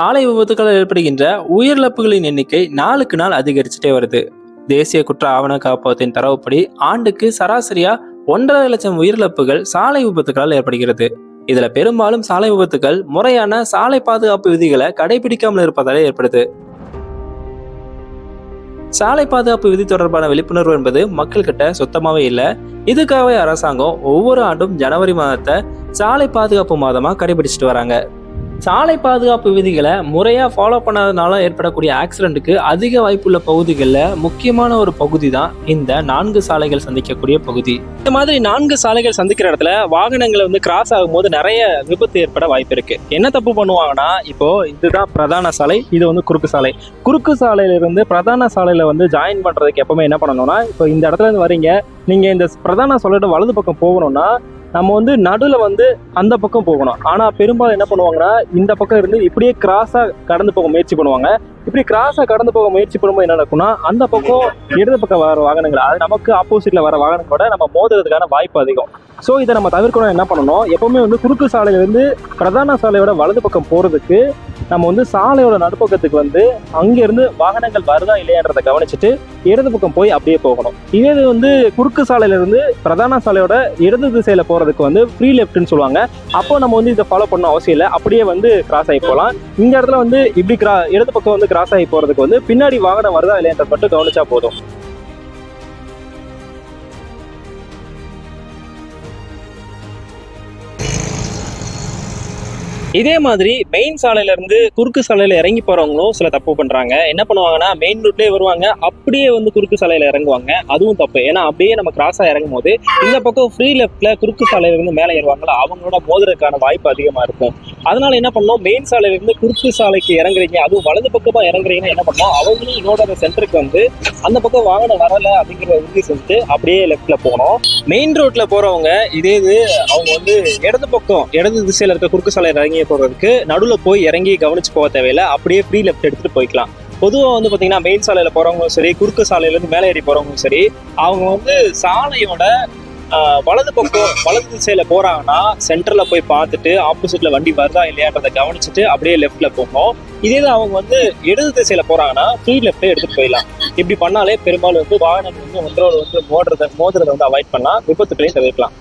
சாலை விபத்துகளால் ஏற்படுகின்ற உயிரிழப்புகளின் எண்ணிக்கை நாளுக்கு நாள் அதிகரிச்சுட்டே வருது. தேசிய குற்ற ஆவண காப்பகத்தின் தரவுப்படி ஆண்டுக்கு சராசரியா 1.5 லட்சம் உயிரிழப்புகள் சாலை விபத்துகளால் ஏற்படுகிறது. இதுல பெரும்பாலும் சாலை விபத்துகள் முறையான சாலை பாதுகாப்பு விதிகளை கடைபிடிக்காமல் இருப்பதாலே ஏற்படுது. சாலை பாதுகாப்பு விதி தொடர்பான விழிப்புணர்வு என்பது மக்கள்கிட்ட சுத்தமாவே இல்லை. இதுக்காகவே அரசாங்கம் ஒவ்வொரு ஆண்டும் ஜனவரி மாதத்தை சாலை பாதுகாப்பு மாதமா கடைபிடிச்சிட்டு வராங்க. சாலை பாதுகாப்பு விதிகளை முறையா ஃபாலோ பண்ணாதனால ஏற்படக்கூடிய ஆக்சிடென்ட்டுக்கு அதிக வாய்ப்புள்ள பகுதிகளில் முக்கியமான ஒரு பகுதி தான் இந்த 4 சாலைகள் சந்திக்கக்கூடிய பகுதி. இந்த மாதிரி 4 சாலைகள் சந்திக்கிற இடத்துல வாகனங்களை கிராஸ் ஆகும்போது நிறைய விபத்து ஏற்பட வாய்ப்பு இருக்கு. என்ன தப்பு பண்ணுவாங்கன்னா, இப்போ இதுதான் பிரதான சாலை, இது குறுக்கு சாலை. குறுக்கு சாலையில இருந்து பிரதான சாலையில ஜாயின் பண்றதுக்கு எப்பவுமே என்ன பண்ணணும்னா, இப்போ இந்த இடத்துல இருந்து வரீங்க, நீங்க இந்த பிரதான சாலையோட வலது பக்கம் போகணும்னா நம்ம நடுவில் அந்த பக்கம் போகணும். ஆனால் பெரும்பாலும் என்ன பண்ணுவாங்கன்னா, இந்த பக்கம் இருந்து இப்படியே கிராஸாக கடந்து போக முயற்சி பண்ணுவாங்க. இப்படி கிராஸாக கடந்து போக முயற்சி பண்ணும்போது என்ன நடக்கும்னா, அந்த பக்கம் இடது பக்கம் வர வாகனங்கள், அது நமக்கு ஆப்போசிட்ல வர வாகனங்களோட நம்ம மோதுறதுக்கான வாய்ப்பு அதிகம். ஸோ இதை நம்ம தவிர்க்கணும். என்ன பண்ணணும், எப்பவுமே குறுக்கு சாலையிலேருந்து பிரதான சாலையோட வலது பக்கம் போகிறதுக்கு நம்ம சாலையோட நடுப்பக்கத்துக்கு அங்கேருந்து வாகனங்கள் வருதா இல்லையான்றதை கவனிச்சுட்டு இடது பக்கம் போய் அப்படியே போகணும். இதே குறுக்கு சாலையிலேருந்து பிரதான சாலையோட இடது திசையில் போகிறதுக்கு ஃப்ரீ லெஃப்ட்னு சொல்லுவாங்க. அப்போ நம்ம இதை ஃபாலோ பண்ண அவசியம் இல்லை, அப்படியே கிராஸ் ஆகி போகலாம். இந்த இடத்துல இப்படி இடது பக்கம் கிராஸ் ஆகி போகிறதுக்கு பின்னாடி வாகனம் வருதா இல்லையான்றதை மட்டும் கவனிச்சா போதும். இதே மாதிரி மெயின் சாலையில இருந்து குறுக்கு சாலையில இறங்கி போறவங்களும் சில தப்பு பண்றாங்க. என்ன பண்ணுவாங்கன்னா, மெயின் ரூட்லயே வருவாங்க, அப்படியே குறுக்கு சாலையில இறங்குவாங்க. அதுவும் தப்பு. ஏன்னா அப்படியே நம்ம கிராஸா இறங்கும் போது இந்த பக்கம் ஃப்ரீ லெஃப்ட்ல குறுக்கு சாலையில இருந்து மேலே ஏறுவாங்களா, அவங்களோட மோதுறதுக்கான வாய்ப்பு அதிகமா இருக்கும். அதனால என்ன பண்ணணும், மெயின் சாலையில இருந்து குறுக்கு சாலைக்கு இறங்குறீங்க, அதுவும் வலது பக்கமா இறங்குறீங்கன்னா என்ன பண்ணணும், அவங்களும் இன்னொரு சென்டருக்கு அந்த பக்கம் வாகனம் வரல அப்படிங்கிற உறுதி செஞ்சுட்டு அப்படியே லெஃப்ட்ல போகணும். மெயின் ரோட்ல போறவங்க இதே அவங்க இடது திசையில இருக்க குறுக்கு சாலையில இறங்கி போறதுக்கு நடுவில் போய் இறங்கி கவனிச்சு போக தேவையில்லை, அப்படியே ஃப்ரீ லெஃப்ட் எடுத்துட்டு போய்க்கலாம். பொதுவாக பாத்தீங்கன்னா, மெயின் சாலையில போறவங்களும் சரி, குறுக்கு சாலையில இருந்து மேலே ஏறி போறவங்களும் சரி, அவங்க சாலையோட வலது திசையில போறாங்கன்னா சென்டர்ல போய் பார்த்துட்டு ஆப்போசிட்ல வண்டி வருதா இல்லையான்றதை கவனிச்சுட்டு அப்படியே லெஃப்ட்ல போகணும். இதே அவங்க இடது திசையில போறாங்கன்னா ஃப்ரீ லெஃப்ட்ல எடுத்துட்டு போயிடலாம். இப்படி பண்ணாலே பெரும்பாலும் வாகனங்கள் ஒன்றோடு மோதுறதை அவாய்ட் பண்ணலாம், விபத்துக்களையும் தவிர்க்கலாம்.